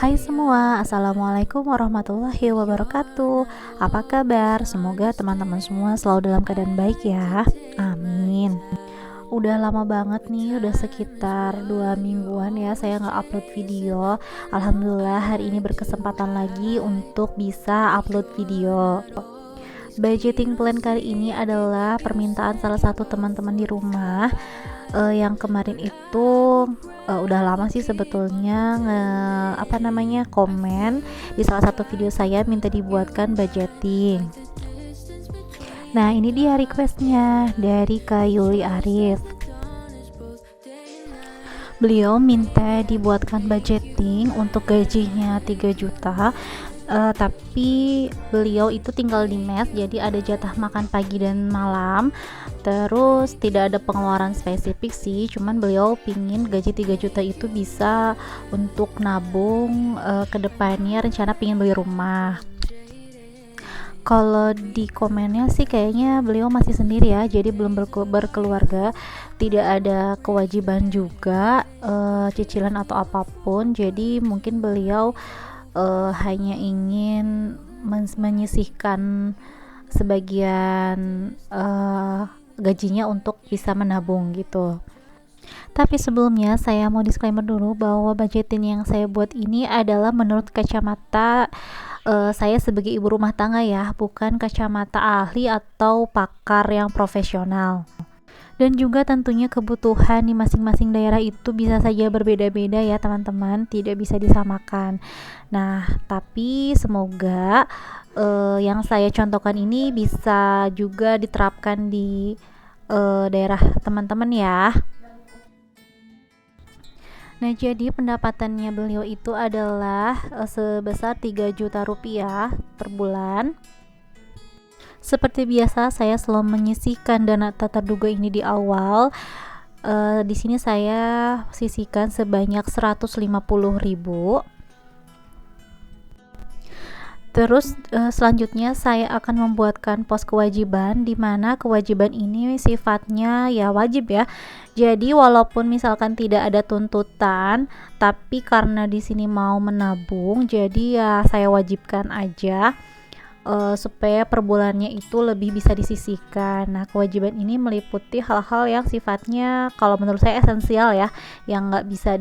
Hai semua, Assalamualaikum warahmatullahi wabarakatuh. Apa kabar? Semoga teman-teman semua selalu dalam keadaan baik ya. Amin. Udah lama banget nih, udah sekitar 2 mingguan ya saya nggak upload video. Alhamdulillah hari ini berkesempatan lagi untuk bisa upload video. Budgeting plan kali ini adalah permintaan salah satu teman-teman di rumah yang kemarin itu udah lama sih sebetulnya komen di salah satu video saya minta dibuatkan budgeting. Nah ini dia requestnya dari Kak Yuli Arif. Beliau minta dibuatkan budgeting untuk gajinya 3 juta, tapi beliau itu tinggal di mes, jadi ada jatah makan pagi dan malam. Terus tidak ada pengeluaran spesifik sih, cuman beliau pingin gaji 3 juta itu bisa untuk nabung ke depannya, rencana pingin beli rumah. Kalau di komennya sih kayaknya beliau masih sendiri ya, jadi belum berkeluarga, tidak ada kewajiban juga cicilan atau apapun. Jadi mungkin beliau hanya ingin menyisihkan sebagian gajinya untuk bisa menabung gitu. Tapi sebelumnya saya mau disclaimer dulu bahwa budgeting yang saya buat ini adalah menurut kacamata saya sebagai ibu rumah tangga ya, bukan kacamata ahli atau pakar yang profesional. Dan juga tentunya kebutuhan di masing-masing daerah itu bisa saja berbeda-beda ya teman-teman, tidak bisa disamakan. Nah, tapi semoga yang saya contohkan ini bisa juga diterapkan di daerah teman-teman ya. Nah, jadi pendapatannya beliau itu adalah sebesar 3 juta rupiah per bulan. Seperti biasa, saya selalu menyisihkan dana tak terduga ini di awal. Di sini saya sisihkan sebanyak 150.000. Terus selanjutnya saya akan membuatkan pos kewajiban, di mana kewajiban ini sifatnya ya wajib ya. Jadi walaupun misalkan tidak ada tuntutan, tapi karena di sini mau menabung, jadi ya saya wajibkan aja supaya per bulannya itu lebih bisa disisihkan. Nah, kewajiban ini meliputi hal-hal yang sifatnya kalau menurut saya esensial ya, yang nggak bisa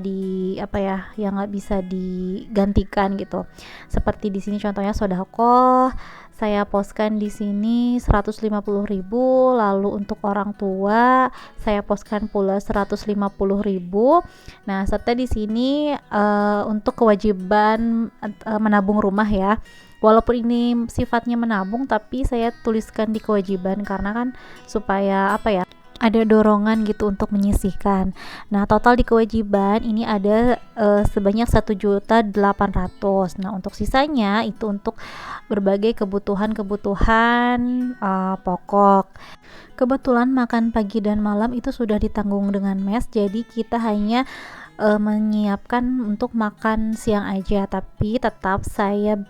yang nggak bisa digantikan gitu. Seperti di sini contohnya sedekah, saya poskan di sini 150.000, lalu untuk orang tua saya poskan pula 150.000. Nah, serta di sini untuk kewajiban menabung rumah ya. Walaupun ini sifatnya menabung, tapi saya tuliskan di kewajiban karena kan supaya ada dorongan gitu untuk menyisihkan. Nah, total di kewajiban ini ada sebanyak 1.800.000. Nah, untuk sisanya itu untuk berbagai kebutuhan pokok. Kebetulan makan pagi dan malam itu sudah ditanggung dengan mes, jadi kita hanya menyiapkan untuk makan siang aja, tapi tetap saya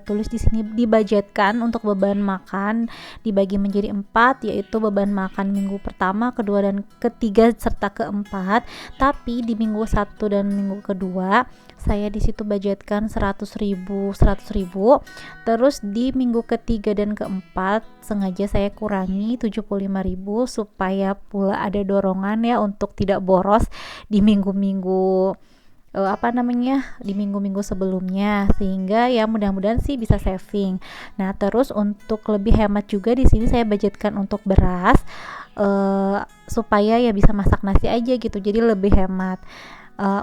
tulis di sini dibudgetkan untuk beban makan dibagi menjadi 4, yaitu beban makan minggu pertama, kedua dan ketiga serta keempat. Tapi di minggu 1 dan minggu kedua saya di situ budgetkan 100.000. Terus di minggu ketiga dan keempat sengaja saya kurangi 75.000 supaya pula ada dorongan ya untuk tidak boros di minggu-minggu di minggu-minggu sebelumnya, sehingga ya mudah-mudahan sih bisa saving. Nah, terus untuk lebih hemat juga di sini saya budgetkan untuk beras supaya ya bisa masak nasi aja gitu, jadi lebih hemat.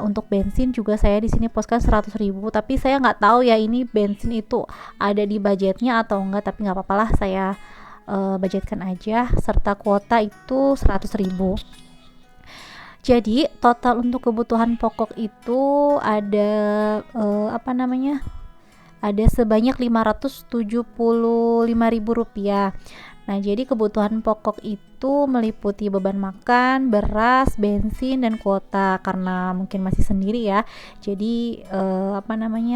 Untuk bensin juga saya di sini poskan 100.000, tapi saya nggak tahu ya ini bensin itu ada di budgetnya atau enggak, tapi nggak apa-apa lah, saya budgetkan aja, serta kuota itu 100.000. Jadi total untuk kebutuhan pokok itu ada ada sebanyak 575.000 rupiah. Nah, jadi kebutuhan pokok itu meliputi beban makan, beras, bensin, dan kuota. Karena mungkin masih sendiri ya, jadi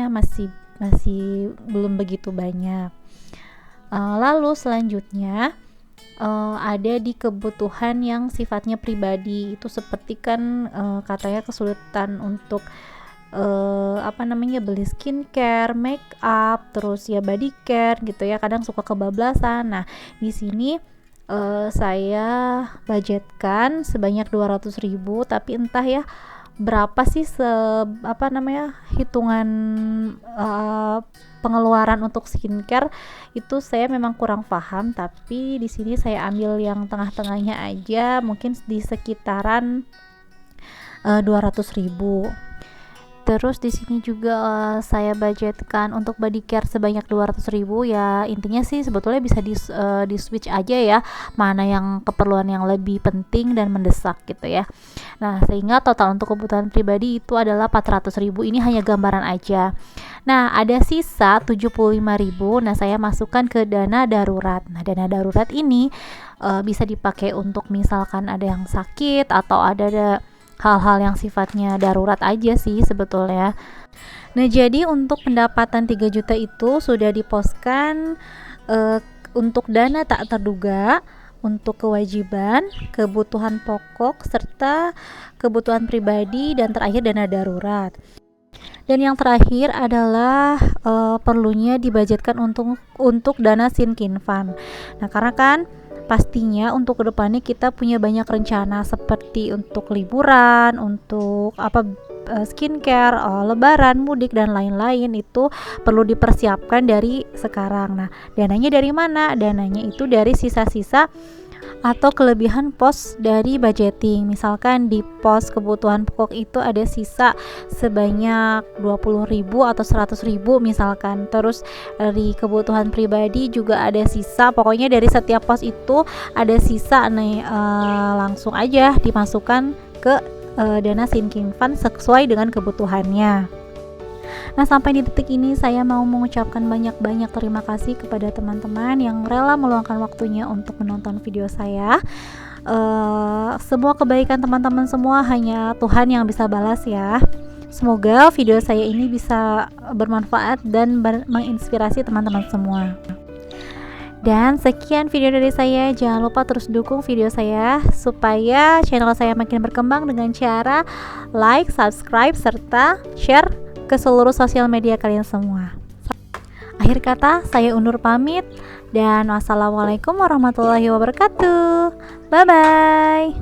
masih belum begitu banyak. Lalu selanjutnya ada di kebutuhan yang sifatnya pribadi, itu seperti kan katanya kesulitan untuk beli skincare, make up, terus ya body care gitu ya, kadang suka kebablasan. Nah, di sini saya budgetkan sebanyak 200.000, tapi entah ya berapa sih hitungan pengeluaran untuk skincare itu saya memang kurang paham, tapi di sini saya ambil yang tengah-tengahnya aja, mungkin di sekitaran 200.000. Terus di sini juga saya budgetkan untuk body care sebanyak 200.000 ya. Intinya sih sebetulnya bisa di switch aja ya, mana yang keperluan yang lebih penting dan mendesak gitu ya. Nah, sehingga total untuk kebutuhan pribadi itu adalah 400.000. Ini hanya gambaran aja. Nah, ada sisa 75.000. Nah, saya masukkan ke dana darurat. Nah, dana darurat ini bisa dipakai untuk misalkan ada yang sakit atau ada hal-hal yang sifatnya darurat aja sih sebetulnya. Nah, jadi untuk pendapatan 3 juta itu sudah diposkan untuk dana tak terduga, untuk kewajiban, kebutuhan pokok, serta kebutuhan pribadi, dan terakhir dana darurat. Dan yang terakhir adalah perlunya dibudgetkan untuk dana sinking fund. Nah, karena kan pastinya untuk kedepannya kita punya banyak rencana seperti untuk liburan, untuk skincare, lebaran, mudik dan lain-lain, itu perlu dipersiapkan dari sekarang. Nah, dananya dari mana? Dananya itu dari sisa-sisa atau kelebihan pos dari budgeting. Misalkan di pos kebutuhan pokok itu ada sisa sebanyak 20.000 atau 100.000 misalkan. Terus dari kebutuhan pribadi juga ada sisa, pokoknya dari setiap pos itu ada sisa nih, langsung aja dimasukkan ke dana sinking fund sesuai dengan kebutuhannya. Nah, sampai di detik ini saya mau mengucapkan banyak-banyak terima kasih kepada teman-teman yang rela meluangkan waktunya untuk menonton video saya. Semua kebaikan teman-teman semua hanya Tuhan yang bisa balas ya. Semoga video saya ini bisa bermanfaat dan menginspirasi teman-teman semua. Dan sekian video dari saya. Jangan lupa terus dukung video saya supaya channel saya makin berkembang dengan cara like, subscribe, serta share ke seluruh sosial media kalian semua. Akhir kata, saya undur pamit dan wassalamualaikum warahmatullahi wabarakatuh. Bye bye.